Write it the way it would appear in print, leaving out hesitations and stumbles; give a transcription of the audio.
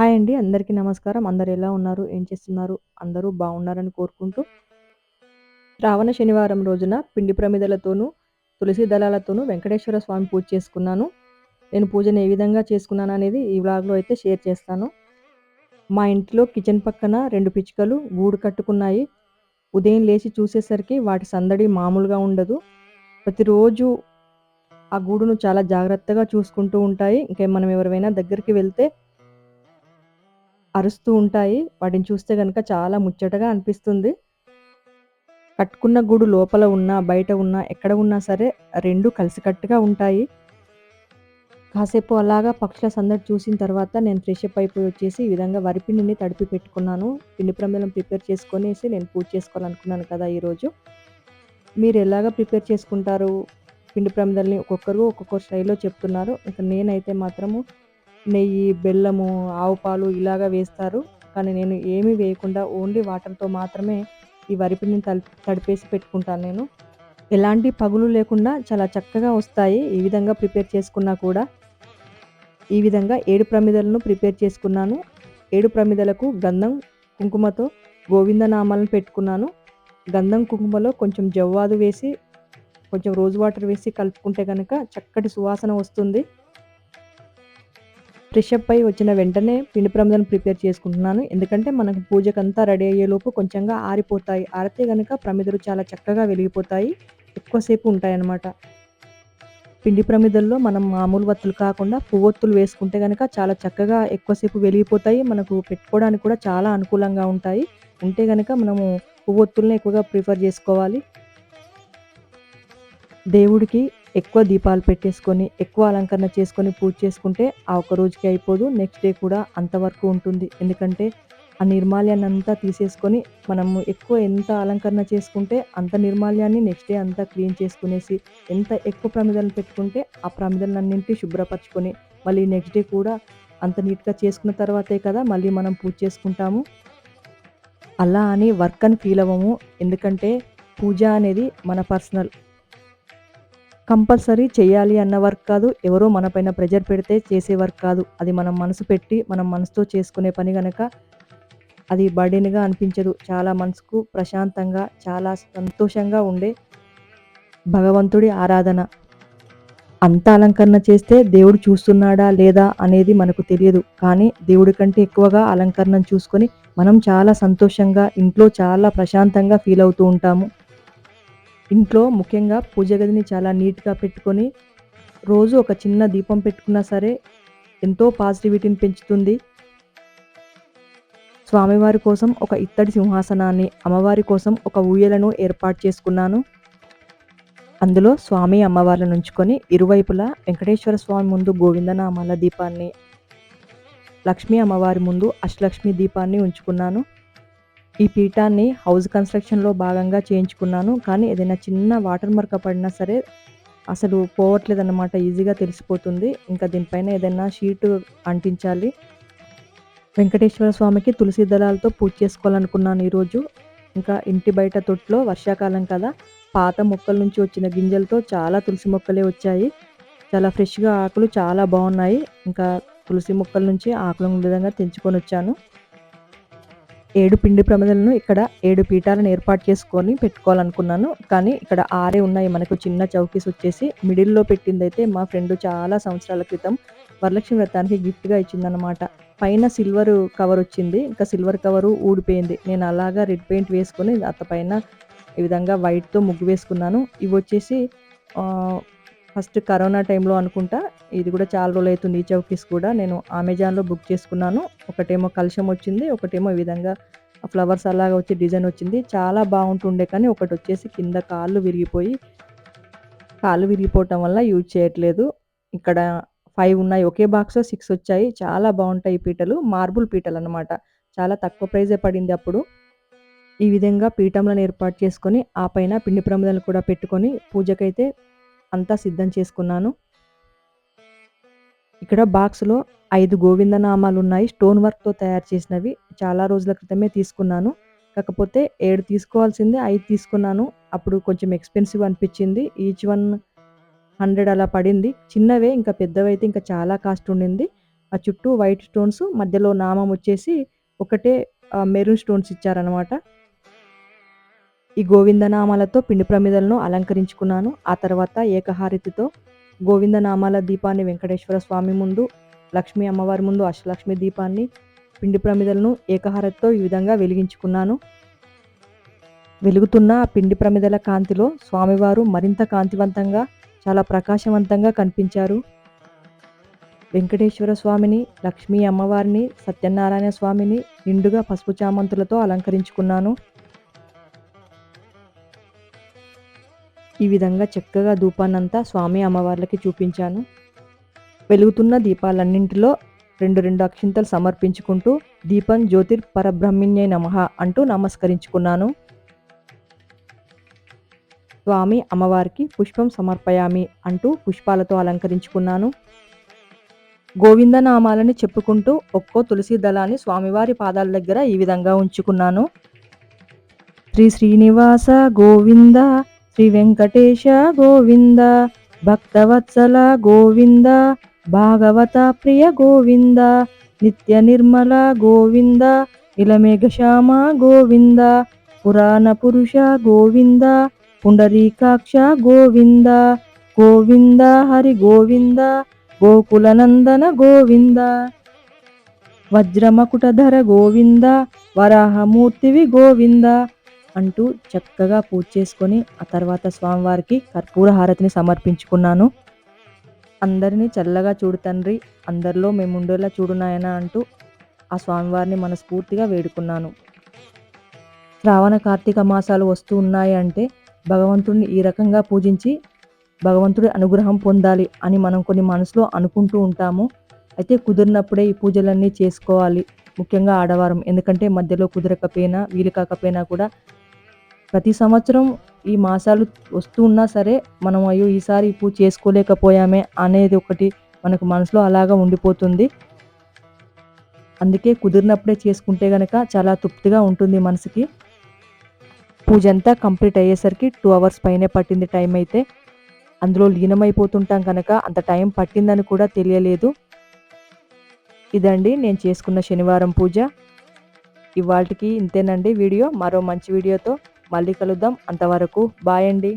Hi అండి. అందరికీ నమస్కారం. అందరూ ఎలా ఉన్నారు? ఏం చేస్తున్నారు? అందరూ బాగున్నారని కోరుకుంటూ, శ్రావణ శనివారం రోజున పిండి ప్రమిదలతోనూ, తులసి దళాలతోనూ వెంకటేశ్వర స్వామి పూజ చేసుకున్నాను. నేను పూజను ఏ విధంగా చేసుకున్నాననేది ఈ వ్లాగ్‌లో అయితే షేర్ చేస్తాను. మా ఇంట్లో కిచెన్ పక్కన 2 పిచ్చుకలు గూడు కట్టుకున్నాయి. ఉదయం లేచి చూసేసరికి వాటి సందడి మామూలుగా ఉండదు. ప్రతిరోజు ఆ గూడును చాలా జాగ్రత్తగా చూసుకుంటూ ఉంటాయి. ఇంకా మనం ఎవరైనా దగ్గరికి వెళ్తే అరుస్తూ ఉంటాయి. వాటిని చూస్తే గనక చాలా ముచ్చటగా అనిపిస్తుంది. కట్టుకున్న గూడు లోపల ఉన్నా, బయట ఉన్నా, ఎక్కడ ఉన్నా సరే 2 కలిసికట్టుగా ఉంటాయి. కాసేపు అలాగా పక్షుల సందడి చూసిన తర్వాత నేను ఫ్రెషప్ అయిపోయి వచ్చేసి ఈ విధంగా వరిపిండిని తడిపి పెట్టుకున్నాను. పిండి ప్రమిదలను ప్రిపేర్ చేసుకొనేసి నేను పూజ చేసుకోవాలనుకున్నాను కదా ఈరోజు. మీరెలాగా ప్రిపేర్ చేసుకుంటారు? పిండి ప్రమిదల్ని ఒక్కొక్కరు ఒక్కొక్క స్టైల్‌లో చెప్తున్నారు. ఇక నేనైతే మాత్రము నెయ్యి, బెల్లము, ఆవు పాలు ఇలాగ వేస్తారు. కానీ నేను ఏమీ వేయకుండా ఓన్లీ వాటర్‌తో మాత్రమే ఈ వరిపిండిని తడిపేసి పెట్టుకుంటాను నేను. ఎలాంటి పగులు లేకుండా చాలా చక్కగా వస్తాయి. ఈ విధంగా ప్రిపేర్ చేసుకున్నా కూడా. ఈ విధంగా 7 ప్రమిదలను ప్రిపేర్ చేసుకున్నాను. 7 ప్రమిదలకు గంధం, కుంకుమతో గోవిందనామాలను పెట్టుకున్నాను. గంధం, కుంకుమలో కొంచెం జవ్వాదు వేసి, కొంచెం రోజ్ వాటర్ వేసి కలుపుకుంటే గనక చక్కటి సువాసన వస్తుంది. ఫ్రెషప్ అయ్యి వచ్చిన వెంటనే పిండి ప్రమిదలను ప్రిపేర్ చేసుకుంటున్నాను. ఎందుకంటే మనకు పూజకంతా రెడీ అయ్యేలోపు కొంచెంగా ఆరిపోతాయి. ఆరితే గనక ప్రమిదలు చాలా చక్కగా వెలిగిపోతాయి. ఎక్కువ సేపు ఉంటాయన్నమాట. పిండి ప్రమిదల్లో మనం మామూలు వత్తులు కాకుండా పువ్వొత్తులు వేసుకుంటే గనక చాలా చక్కగా ఎక్కువసేపు వెలిగిపోతాయి. మనకు పెట్టుకోవడానికి కూడా చాలా అనుకూలంగా ఉంటాయి. ఉంటే గనక మనము పువ్వొత్తుల్ని ఎక్కువగా ప్రిఫర్ చేసుకోవాలి. దేవుడికి ఎక్కువ దీపాలు పెట్టేసుకొని, ఎక్కువ అలంకరణ చేసుకొని పూజ చేసుకుంటే ఆ ఒక్క రోజుకి అయిపోదు. నెక్స్ట్ డే కూడా అంతవరకు ఉంటుంది. ఎందుకంటే ఆ నిర్మాల్యాన్నంతా తీసేసుకొని మనము ఎక్కువ ఎంత అలంకరణ చేసుకుంటే అంత నిర్మాల్యాన్ని నెక్స్ట్ డే అంతా క్లీన్ చేసుకునేసి, ఎంత ఎక్కువ ప్రమిదలను పెట్టుకుంటే ఆ ప్రమిదలన్నింటిని శుభ్రపరచుకొని, మళ్ళీ నెక్స్ట్ డే కూడా అంత నీట్‌గా చేసుకున్న తర్వాతే కదా మళ్ళీ మనం పూజ చేసుకుంటాము. అలా అని వర్క్ అని ఫీల్ అవ్వము. ఎందుకంటే పూజ అనేది మన పర్సనల్. కంపల్సరీ చెయ్యాలి అన్న వర్క్ కాదు. ఎవరో మన పైన ప్రెషర్ పెడితే చేసే వర్క్ కాదు. అది మనం మనసు పెట్టి, మనం మనసుతో చేసుకునే పని గనక అది బర్డెన్‌గా అనిపించదు. చాలా మనసుకు ప్రశాంతంగా, చాలా సంతోషంగా ఉండే భగవంతుడి ఆరాధన. అంత అలంకరణ చేస్తే దేవుడు చూస్తున్నాడా లేదా అనేది మనకు తెలియదు. కానీ దేవుడి కంటే ఎక్కువగా అలంకరణను చూసుకొని మనం చాలా సంతోషంగా, ఇంట్లో చాలా ప్రశాంతంగా ఫీల్ అవుతూ ఉంటాము. ఇంట్లో ముఖ్యంగా పూజ గదిని చాలా నీట్‌గా పెట్టుకొని రోజు ఒక చిన్న దీపం పెట్టుకున్నా సరే ఎంతో పాజిటివిటీని పెంచుతుంది. స్వామివారి కోసం ఒక ఇత్తడి సింహాసనాన్ని, అమ్మవారి కోసం ఒక ఊయలను ఏర్పాటు చేసుకున్నాను. అందులో స్వామి, అమ్మవార్లను ఉంచుకొని ఇరువైపులా వెంకటేశ్వర స్వామి ముందు గోవిందనామాల దీపాన్ని, లక్ష్మీ అమ్మవారి ముందు అష్టలక్ష్మి దీపాన్ని ఉంచుకున్నాను. ఈ పీఠాన్ని హౌస్ కన్‌స్ట్రక్షన్‌లో భాగంగా చేయించుకున్నాను. కానీ ఏదైనా చిన్న వాటర్ మరక పడినా సరే అసలు పోవట్లేదన్నమాట. ఈజీగా తెలిసిపోతుంది. ఇంకా దీనిపైన ఏదైనా షీటు అంటించాలి. వెంకటేశ్వర స్వామికి తులసి దళాలతో పూజ చేసుకోవాలనుకున్నాను ఈరోజు. ఇంకా ఇంటి బయట తొట్టిలో వర్షాకాలం కదా! పాత మొక్కల నుంచి వచ్చిన గింజలతో చాలా తులసి మొక్కలే వచ్చాయి. చాలా ఫ్రెష్‌గా ఆకులు చాలా బావున్నాయి. ఇంకా తులసి మొక్కల నుంచి ఆకులను ఈ విధంగా తెంచుకొనొచ్చాను. 7 పిండి ప్రమిదలను ఇక్కడ 7 పీఠాలను ఏర్పాటు చేసుకొని పెట్టుకోవాలనుకున్నాను. కానీ ఇక్కడ 6 ఉన్నాయి. మనకు చిన్న చౌకీస్ వచ్చేసి మిడిల్‌లో పెట్టిందైతే మా ఫ్రెండ్ చాలా సంవత్సరాల క్రితం వరలక్ష్మి వ్రతానికి గిఫ్ట్‌గా ఇచ్చిందనమాట. పైన సిల్వర్ కవర్ వచ్చింది. ఇంకా సిల్వర్ కవరు ఊడిపోయింది. నేను అలాగా రెడ్ పెయింట్ వేసుకొని పైన ఈ విధంగా వైట్‌తో ముగ్గు వేసుకున్నాను. ఇవొచ్చేసి ఆహ్, ఫస్ట్ కరోనా టైంలో అనుకుంటా. ఇది కూడా చాలా రోజులైతుంది ఈ చౌకీస్ కూడా. నేను అమెజాన్‌లో బుక్ చేసుకున్నాను. ఒకటేమో కలశం వచ్చింది. ఒకటేమో ఈ విధంగా ఫ్లవర్స్ అలాగా వచ్చి డిజైన్ వచ్చింది. చాలా బావుంటుండే కానీ ఒకటొచ్చేసి కింద కాళ్ళు విరిగిపోవటం వల్ల యూజ్ చేయట్లేదు. ఇక్కడ 5 ఉన్నాయి. ఒకే బాక్స్‌లో 6 వచ్చాయి. చాలా బావుంటాయి ఈ పీటలు. మార్బుల్ పీటలనమాట. చాలా తక్కువ ప్రైజే పడింది అప్పుడు. ఈ విధంగా పీఠంలను ఏర్పాటు చేసుకొని, ఆ పైన పిండి ప్రమిదలు కూడా పెట్టుకొని పూజకైతే అంతా సిద్ధం చేసుకున్నాను. ఇక్కడ బాక్స్‌లో 5 గోవిందనామాలున్నాయి. స్టోన్ వర్క్‌తో తయారు చేసినవి. చాలా రోజుల క్రితమే తీసుకున్నాను. కాకపోతే 7 తీసుకోవాల్సింది 5 తీసుకున్నాను. అప్పుడు కొంచెం ఎక్స్‌పెన్సివ్ అనిపిచ్చింది. ఈచ్ వన్ 100 అలా పడింది. చిన్నవే ఇంకా పెద్దవైతే ఇంకా చాలా కాస్ట్ ఉండింది. ఆ చుట్టూ వైట్ స్టోన్స్, మధ్యలో నామం వచ్చేసి ఒకటే మెరూన్ స్టోన్స్ ఇచ్చారనమాట. ఈ గోవిందనామాలతో పిండి ప్రమిదలను అలంకరించుకున్నాను. ఆ తర్వాత ఏకహారతితో గోవిందనామాల దీపాన్ని వెంకటేశ్వర స్వామి ముందు, లక్ష్మీ అమ్మవారి ముందు అష్టలక్ష్మి దీపాన్ని, పిండి ప్రమిదలను ఏకహారతితో ఈ విధంగా వెలిగించుకున్నాను. వెలుగుతున్న ఆ పిండి ప్రమిదల కాంతిలో స్వామివారు మరింత కాంతివంతంగా, చాలా ప్రకాశవంతంగా కనిపించారు. వెంకటేశ్వర స్వామిని, లక్ష్మీ అమ్మవారిని, సత్యనారాయణ స్వామిని నిండుగా పసుపు చామంతులతో అలంకరించుకున్నాను. ఈ విధంగా చక్కగా ధూపాన్నంతా స్వామి అమ్మవార్లకి చూపించాను. వెలుగుతున్న దీపాలన్నింటిలో 2 అక్షింతలు సమర్పించుకుంటూ దీపం జ్యోతిర్ పరబ్రహ్మణ్యై నమః అంటూ నమస్కరించుకున్నాను. స్వామి అమ్మవారికి పుష్పం సమర్పయామి అంటూ పుష్పాలతో అలంకరించుకున్నాను. గోవిందనామాలని చెప్పుకుంటూ ఒక్కో తులసి దళాన్ని స్వామివారి పాదాల దగ్గర ఈ విధంగా ఉంచుకున్నాను. శ్రీ శ్రీనివాస గోవింద, శ్రీ వెంకటేశ గోవింద, భక్తవత్సల గోవింద, భాగవత ప్రియ గోవింద, నిత్య నిర్మల గోవింద, ఇలమేఘశ్యామ గోవింద, పురాణ పురుష గోవింద, పుండరీకాక్ష గోవింద, గోవింద హరి గోవింద, గోకులనందన గోవింద, వజ్రమకుటధర గోవింద, వరాహమూర్తివి గోవింద అంటూ చక్కగా పూజ చేసుకొని ఆ తర్వాత స్వామివారికి కర్పూర హారతిని సమర్పించుకున్నాను. అందరినీ చల్లగా చూడు తండ్రి, అందరిలో మేముండేలా చూడు నాయనా అంటూ ఆ స్వామివారిని మనస్ఫూర్తిగా వేడుకున్నాను. శ్రావణ కార్తీక మాసాలు వస్తూ ఉన్నాయి అంటే భగవంతుడిని ఈ రకంగా పూజించి భగవంతుడి అనుగ్రహం పొందాలి అని మనం కొన్ని మనసులో అనుకుంటూ ఉంటాము. అయితే కుదిరినప్పుడే ఈ పూజలన్నీ చేసుకోవాలి, ముఖ్యంగా ఆడవారం. ఎందుకంటే మధ్యలో కుదరకపోయినా, వీలు కాకపోయినా కూడా ప్రతి సంవత్సరం ఈ మాసాలు వస్తూ ఉన్నా సరే మనం అయ్యో ఈసారి ఈ పూజ చేసుకోలేకపోయామే అనేది ఒకటి మనకు మనసులో అలాగా ఉండిపోతుంది. అందుకే కుదిరినప్పుడే చేసుకుంటే గనక చాలా తృప్తిగా ఉంటుంది మనసుకి. పూజ అంతా కంప్లీట్ అయ్యేసరికి 2 అవర్స్ పైనే పట్టింది టైం అయితే. అందులో లీనమైపోతుంటాం కనుక అంత టైం పట్టిందని కూడా తెలియలేదు. ఇదండి నేను చేసుకున్న శనివారం పూజ. ఇవాల్టికి ఇంతేనండి వీడియో. మరో మంచి వీడియోతో మళ్ళీ కలుద్దాం. అంతవరకు బాయ్ అండి.